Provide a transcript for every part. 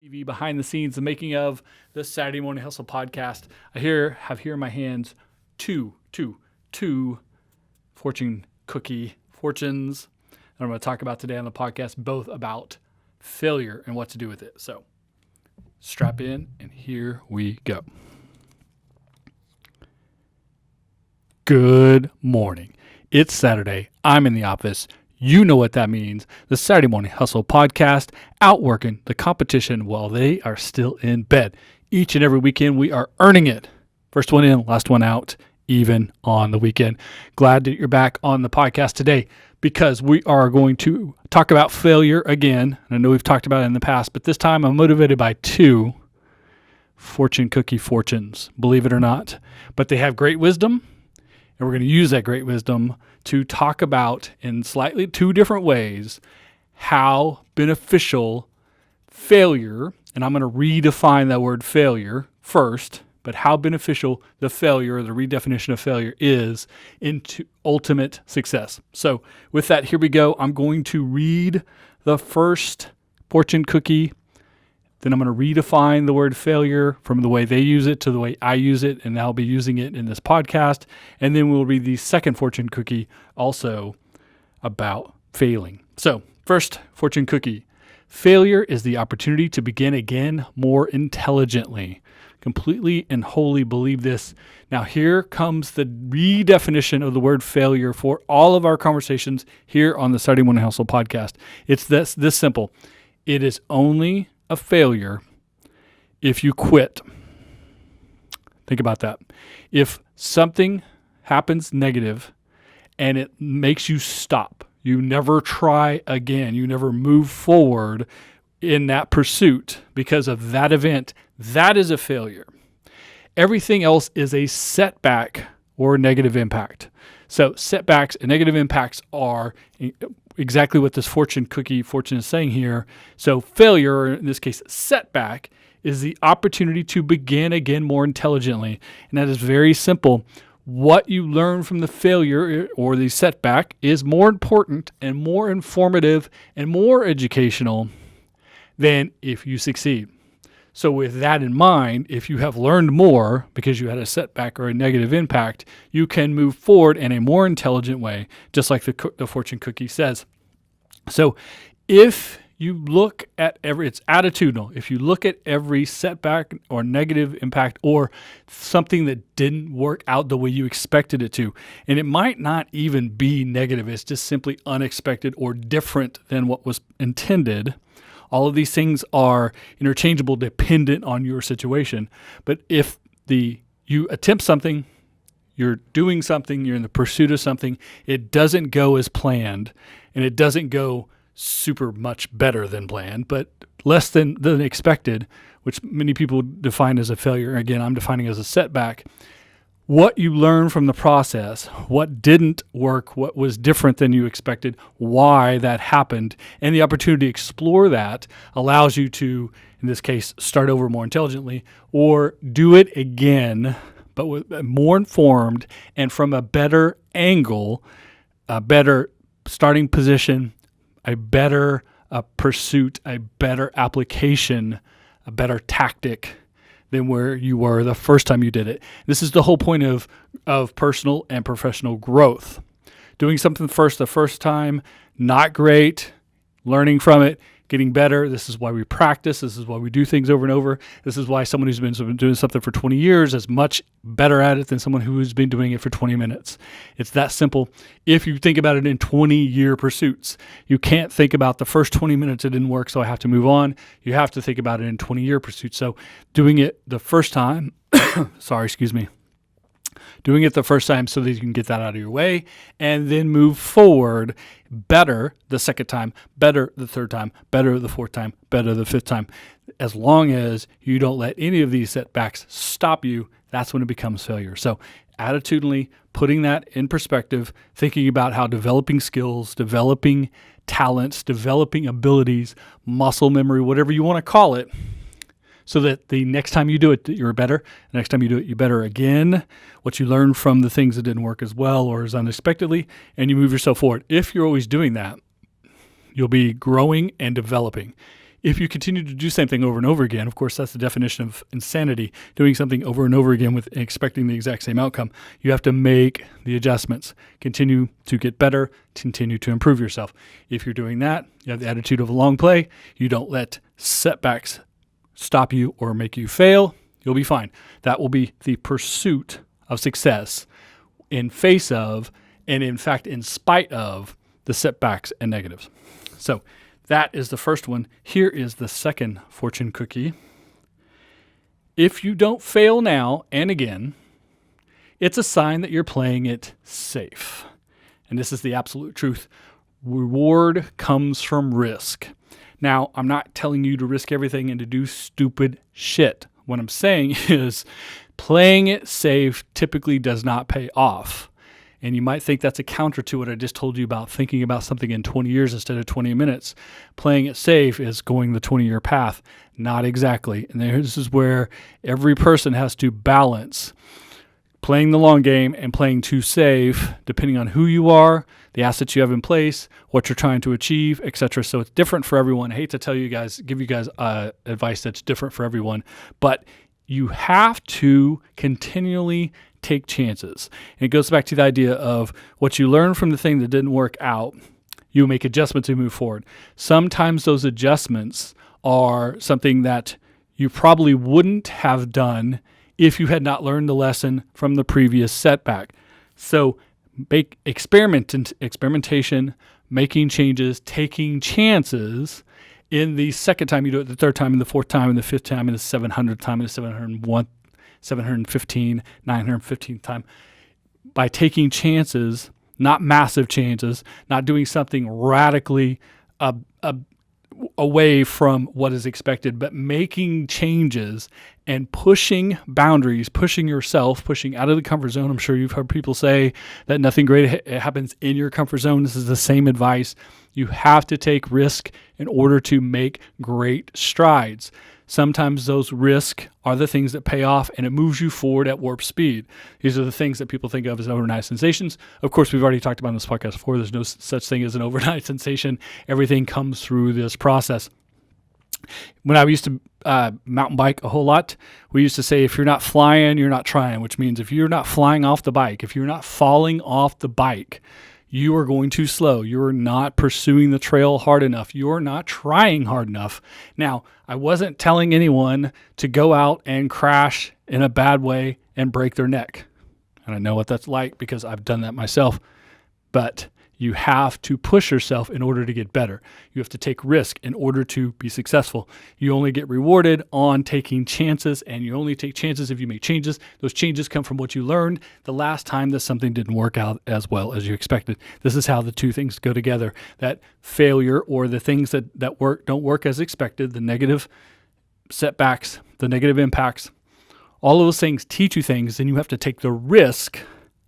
TV behind the scenes, the making of the Saturday Morning Hustle podcast. I have here in my hands two fortune cookie fortunes that I'm going to talk about today on the podcast, both about failure and what to do with it. So strap in and here we go. Good morning. It's Saturday. I'm in the office. You know what that means. The Saturday Morning Hustle podcast, outworking the competition while they are still in bed. Each and every weekend, we are earning it. First one in, last one out, even on the weekend. Glad that you're back on the podcast today because we are going to talk about failure again. I know we've talked about it in the past, but this time I'm motivated by two fortune cookie fortunes, believe it or not. But they have great wisdom. And we're going to use that great wisdom to talk about in slightly two different ways how beneficial failure, and I'm going to redefine that word failure first, but how beneficial the failure or the redefinition of failure is into ultimate success. So with that, here we go. I'm going to read the first fortune cookie. Then I'm going to redefine the word failure from the way they use it to the way I use it, and I'll be using it in this podcast. And then we'll read the second fortune cookie also about failing. So first fortune cookie. Failure is the opportunity to begin again more intelligently. Completely and wholly believe this. Now here comes the redefinition of the word failure for all of our conversations here on the Saturday Morning Hustle podcast. It's this simple. It is only a failure if you quit. Think about that. If something happens negative and it makes you stop, you never try again, you never move forward in that pursuit because of that event, that is a failure. Everything else is a setback or negative impact. So setbacks and negative impacts are exactly what this fortune is saying here. So failure, or in this case, setback, is the opportunity to begin again more intelligently. And that is very simple. What you learn from the failure or the setback is more important and more informative and more educational than if you succeed. So with that in mind, if you have learned more because you had a setback or a negative impact, you can move forward in a more intelligent way, just like the fortune cookie says. So if you look at it's attitudinal. If you look at every setback or negative impact or something that didn't work out the way you expected it to, and it might not even be negative, it's just simply unexpected or different than what was intended. All of these things are interchangeable, dependent on your situation. But if you attempt something, you're doing something, you're in the pursuit of something, it doesn't go as planned, and it doesn't go super much better than planned, but less than expected, which many people define as a failure. Again, I'm defining as a setback. What you learn from the process, what didn't work, what was different than you expected, why that happened, and the opportunity to explore that allows you to, in this case, start over more intelligently or do it again, but with more informed and from a better angle, a better starting position, a better pursuit, a better application, a better tactic than where you were the first time you did it. This is the whole point of personal and professional growth. Doing something the first time, not great, learning from it, getting better. This is why we practice. This is why we do things over and over. This is why someone who's been doing something for 20 years is much better at it than someone who's been doing it for 20 minutes. It's that simple. If you think about it in 20-year pursuits, you can't think about the first 20 minutes it didn't work, so I have to move on. You have to think about it in 20-year pursuits. So doing it the first time, doing it the first time so that you can get that out of your way and then move forward better the second time, better the third time, better the fourth time, better the fifth time. As long as you don't let any of these setbacks stop you, that's when it becomes failure. So attitudinally putting that in perspective, thinking about how developing skills, developing talents, developing abilities, muscle memory, whatever you want to call it, so that the next time you do it, you're better. The next time you do it, you're better again. What you learn from the things that didn't work as well or as unexpectedly, and you move yourself forward. If you're always doing that, you'll be growing and developing. If you continue to do the same thing over and over again, of course, that's the definition of insanity, doing something over and over again with expecting the exact same outcome. You have to make the adjustments, continue to get better, continue to improve yourself. If you're doing that, you have the attitude of a long play. You don't let setbacks stop you or make you fail. You'll be fine. That will be the pursuit of success in face of, and in fact, in spite of the setbacks and negatives. So that is the first one. Here is the second fortune cookie. If you don't fail now and again, it's a sign that you're playing it safe. And this is the absolute truth. Reward comes from risk. Now, I'm not telling you to risk everything and to do stupid shit. What I'm saying is playing it safe typically does not pay off. And you might think that's a counter to what I just told you about thinking about something in 20 years instead of 20 minutes. Playing it safe is going the 20-year path. Not exactly. And this is where every person has to balance playing the long game and playing too safe, depending on who you are, the assets you have in place, what you're trying to achieve, etc. So it's different for everyone. I hate to tell you guys, give you guys advice that's different for everyone, but you have to continually take chances. And it goes back to the idea of what you learn from the thing that didn't work out, you make adjustments to move forward. Sometimes those adjustments are something that you probably wouldn't have done if you had not learned the lesson from the previous setback. So make experimentation, making changes, taking chances in the second time you do it, the third time, and the fourth time, and the fifth time, and the 700th time, and the 701th, 715, 915th time, by taking chances, not massive changes, not doing something radically away from what is expected, but making changes and pushing boundaries, pushing yourself, pushing out of the comfort zone. I'm sure you've heard people say that nothing great happens in your comfort zone. This is the same advice. You have to take risk in order to make great strides. Sometimes those risks are the things that pay off and it moves you forward at warp speed. These are the things that people think of as overnight sensations. Of course, we've already talked about in this podcast before. There's no such thing as an overnight sensation. Everything comes through this process. When I used to mountain bike a whole lot, we used to say, if you're not flying, you're not trying, which means if you're not flying off the bike, if you're not falling off the bike, you are going too slow. You're not pursuing the trail hard enough. You're not trying hard enough. Now, I wasn't telling anyone to go out and crash in a bad way and break their neck. And I know what that's like because I've done that myself. But you have to push yourself in order to get better. You have to take risk in order to be successful. You only get rewarded on taking chances, and you only take chances if you make changes. Those changes come from what you learned the last time that something didn't work out as well as you expected. This is how the two things go together. That failure, or the things that don't work as expected, the negative setbacks, the negative impacts, all of those things teach you things, and you have to take the risk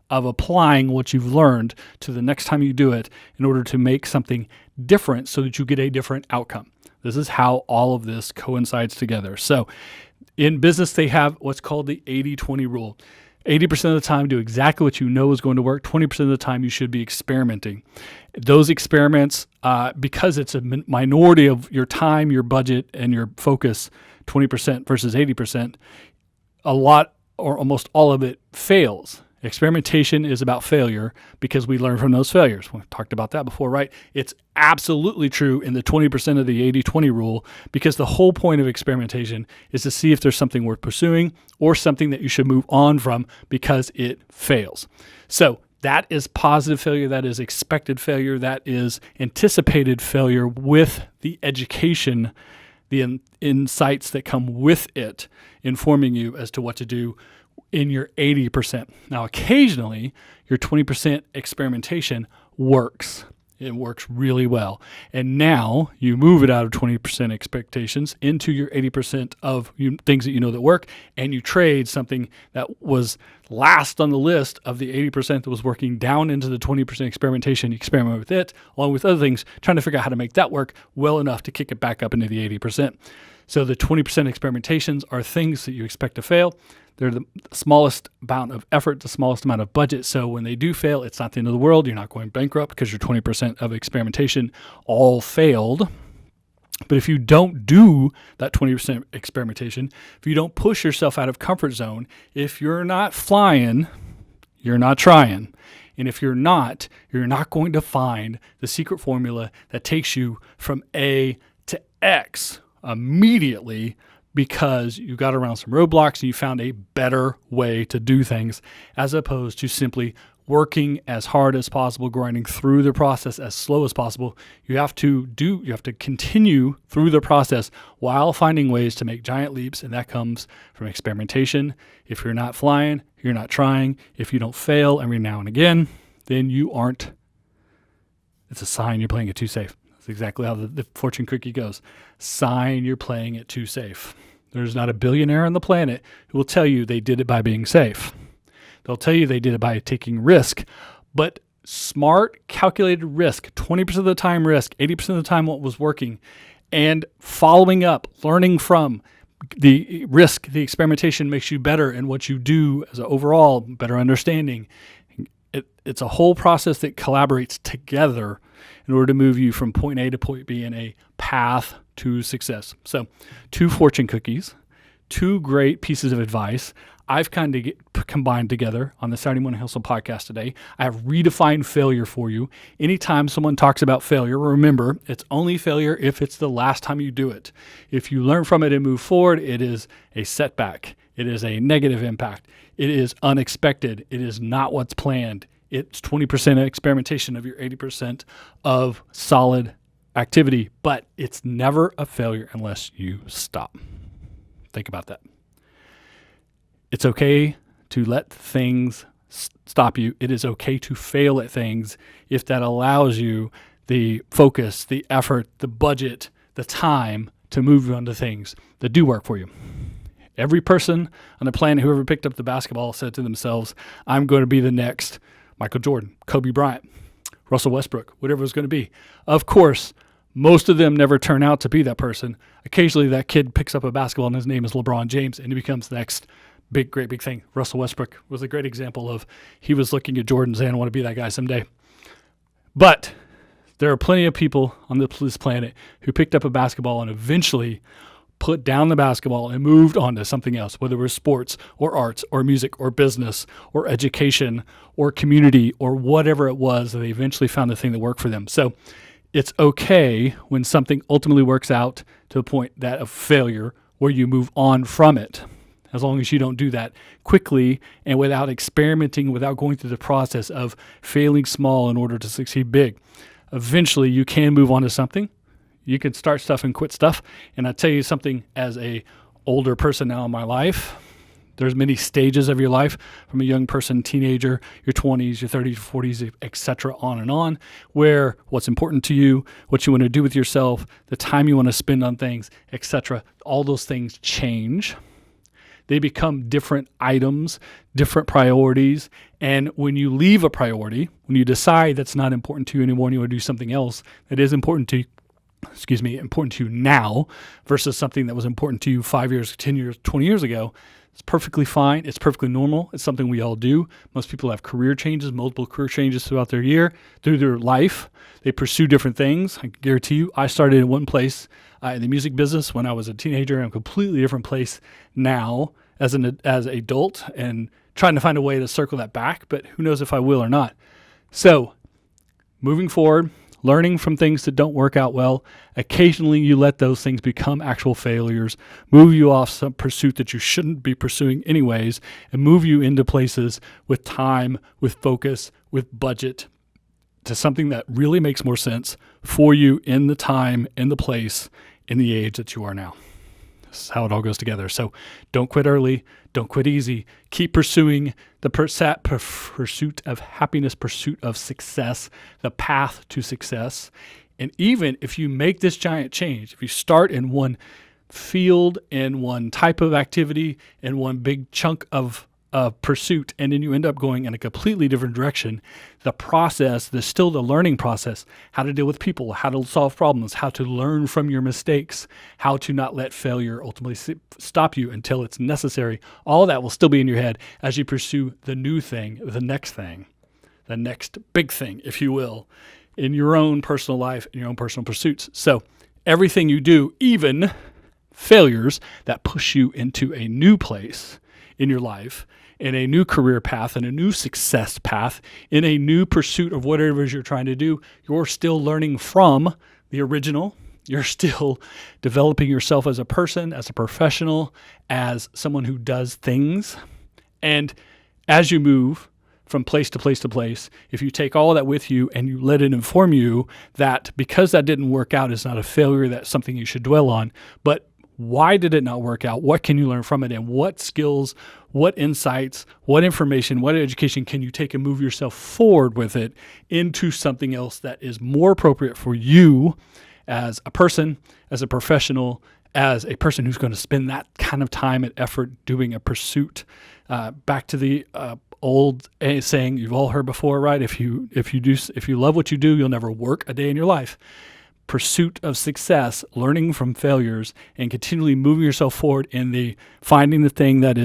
of applying what you've learned to the next time you do it in order to make something different so that you get a different outcome. This is how all of this coincides together. So in business, they have what's called the 80-20 rule. 80% of the time, do exactly what you know is going to work. 20% of the time, you should be experimenting. Those experiments, because it's a minority of your time, your budget, and your focus, 20% versus 80%, a lot or almost all of it fails. Experimentation is about failure because we learn from those failures. We've talked about that before, right? It's absolutely true in the 20% of the 80-20 rule, because the whole point of experimentation is to see if there's something worth pursuing or something that you should move on from because it fails. So that is positive failure. That is expected failure. That is anticipated failure with the education, the insights that come with it, informing you as to what to do in your 80%. Now, occasionally, your 20% experimentation works. It works really well. And now you move it out of 20% expectations into your 80% of things that you know that work, and you trade something that was last on the list of the 80% that was working down into the 20% experimentation. You experiment with it, along with other things, trying to figure out how to make that work well enough to kick it back up into the 80%. So the 20% experimentations are things that you expect to fail. They're the smallest amount of effort, the smallest amount of budget. So when they do fail, it's not the end of the world. You're not going bankrupt because your 20% of experimentation all failed. But if you don't do that 20% experimentation, if you don't push yourself out of comfort zone, if you're not flying, you're not trying. And if you're not going to find the secret formula that takes you from A to X immediately, because you got around some roadblocks and you found a better way to do things, as opposed to simply working as hard as possible, grinding through the process as slow as possible. You have to continue through the process while finding ways to make giant leaps, and that comes from experimentation. If you're not flying, you're not trying. If you don't fail every now and again, then it's a sign you're playing it too safe. That's exactly how the fortune cookie goes. Sign you're playing it too safe. There's not a billionaire on the planet who will tell you they did it by being safe. They'll tell you they did it by taking risk, but smart, calculated risk, 20% of the time risk, 80% of the time what was working, and following up, learning from the risk, the experimentation makes you better in what you do as an overall better understanding. It's a whole process that collaborates together in order to move you from point A to point B in a path to success. So 2 fortune cookies, 2 great pieces of advice I've kind of combined together on the Saturday Morning Hustle podcast today. I have redefined failure for you. Anytime someone talks about failure, remember, it's only failure if it's the last time you do it. If you learn from it and move forward, it is a setback. It is a negative impact. It is unexpected. It is not what's planned. It's 20% experimentation of your 80% of solid activity, but it's never a failure unless you stop. Think about that. It's okay to let things stop you. It is okay to fail at things if that allows you the focus, the effort, the budget, the time to move on to things that do work for you. Every person on the planet who ever picked up the basketball said to themselves, I'm going to be the next Michael Jordan, Kobe Bryant, Russell Westbrook, whatever it's going to be. Of course, most of them never turn out to be that person. Occasionally that kid picks up a basketball and his name is LeBron James and he becomes the next great big thing. Russell Westbrook was a great example of he was looking at Jordan saying, I want to be that guy someday. But there are plenty of people on this planet who picked up a basketball and eventually put down the basketball and moved on to something else, whether it was sports or arts or music or business or education or community or whatever it was. They eventually found the thing that worked for them. So it's okay when something ultimately works out to a point that of failure where you move on from it, as long as you don't do that quickly and without experimenting, without going through the process of failing small in order to succeed big. Eventually, you can move on to something. You can start stuff and quit stuff. And I tell you something, as a older person now in my life, there's many stages of your life, from a young person, teenager, your 20s, your 30s, 40s, etc., on and on, where what's important to you, what you want to do with yourself, the time you want to spend on things, etc., all those things change. They become different items, different priorities. And when you leave a priority, when you decide that's not important to you anymore and you want to do something else that is important to you now versus something that was important to you 5 years, 10 years, 20 years ago, it's perfectly fine. It's perfectly normal. It's something we all do. Most people have career changes, multiple career changes throughout through their life. They pursue different things. I guarantee you, I started in one place in the music business when I was a teenager, in a completely different place now as an adult, and trying to find a way to circle that back, but who knows if I will or not. So moving forward, learning from things that don't work out well. Occasionally you let those things become actual failures, move you off some pursuit that you shouldn't be pursuing anyways, and move you into places with time, with focus, with budget, to something that really makes more sense for you in the time, in the place, in the age that you are now. This is how it all goes together. So don't quit early. Don't quit easy. Keep pursuing the pursuit of happiness, pursuit of success, the path to success. And even if you make this giant change, if you start in one field, in one type of activity, in one big chunk of pursuit, and then you end up going in a completely different direction, the process, there's still the learning process, how to deal with people, how to solve problems, how to learn from your mistakes, how to not let failure ultimately stop you until it's necessary. All of that will still be in your head as you pursue the new thing, the next big thing, if you will, in your own personal life, in your own personal pursuits. So Everything you do, even failures that push you into a new place in your life, in a new career path, in a new success path, in a new pursuit of whatever it is you're trying to do, you're still learning from the original. You're still developing yourself as a person, as a professional, as someone who does things. And as you move from place to place to place, if you take all of that with you and you let it inform you that because that didn't work out is not a failure, that's something you should dwell on, but why did it not work out? What can you learn from it? And what skills, what insights, what information, what education can you take and move yourself forward with it into something else that is more appropriate for you as a person, as a professional, as a person who's going to spend that kind of time and effort doing a pursuit. Back to the old saying you've all heard before, right? If you love what you do, you'll never work a day in your life. Pursuit of success, learning from failures, and continually moving yourself forward in the finding the thing that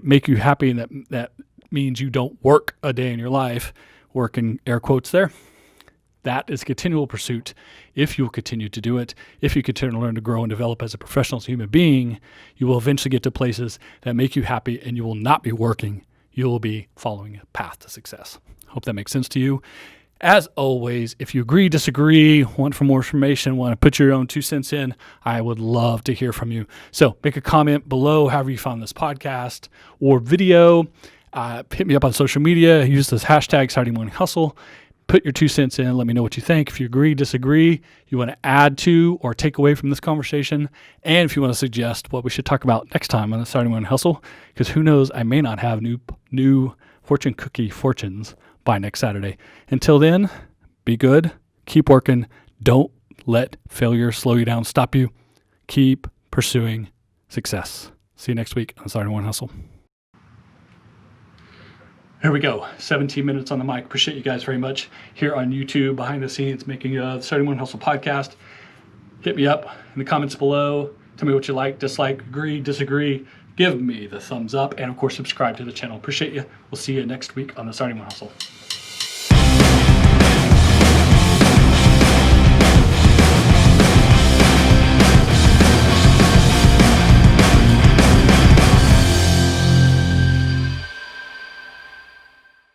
make you happy, and that means you don't work a day in your life. Work in air quotes there. That is continual pursuit. If you'll continue to do it, if you continue to learn to grow and develop as a professional, as a human being, you will eventually get to places that make you happy, and you will not be working. You will be following a path to success. Hope that makes sense to you. As always, if you agree, disagree, want for more information, want to put your own 2 cents in, I would love to hear from you. So make a comment below however you found this podcast or video. Hit me up on social media. Use this hashtag Saturday Morning Hustle. Put your 2 cents in. Let me know what you think. If you agree, disagree, you want to add to or take away from this conversation, and if you want to suggest what we should talk about next time on the Saturday Morning Hustle, because who knows, I may not have new fortune cookie fortunes by next Saturday. Until then, be good, keep working, don't let failure slow you down, stop you. Keep pursuing success. See you next week on Saturday Morning Hustle. Here we go. 17 minutes on the mic. Appreciate you guys very much here on YouTube, behind the scenes, making the Saturday Morning Hustle podcast. Hit me up in the comments below. Tell me what you like, dislike, agree, disagree. Give me the thumbs up, and of course, subscribe to the channel. Appreciate you. We'll see you next week on the Saturday Morning Hustle.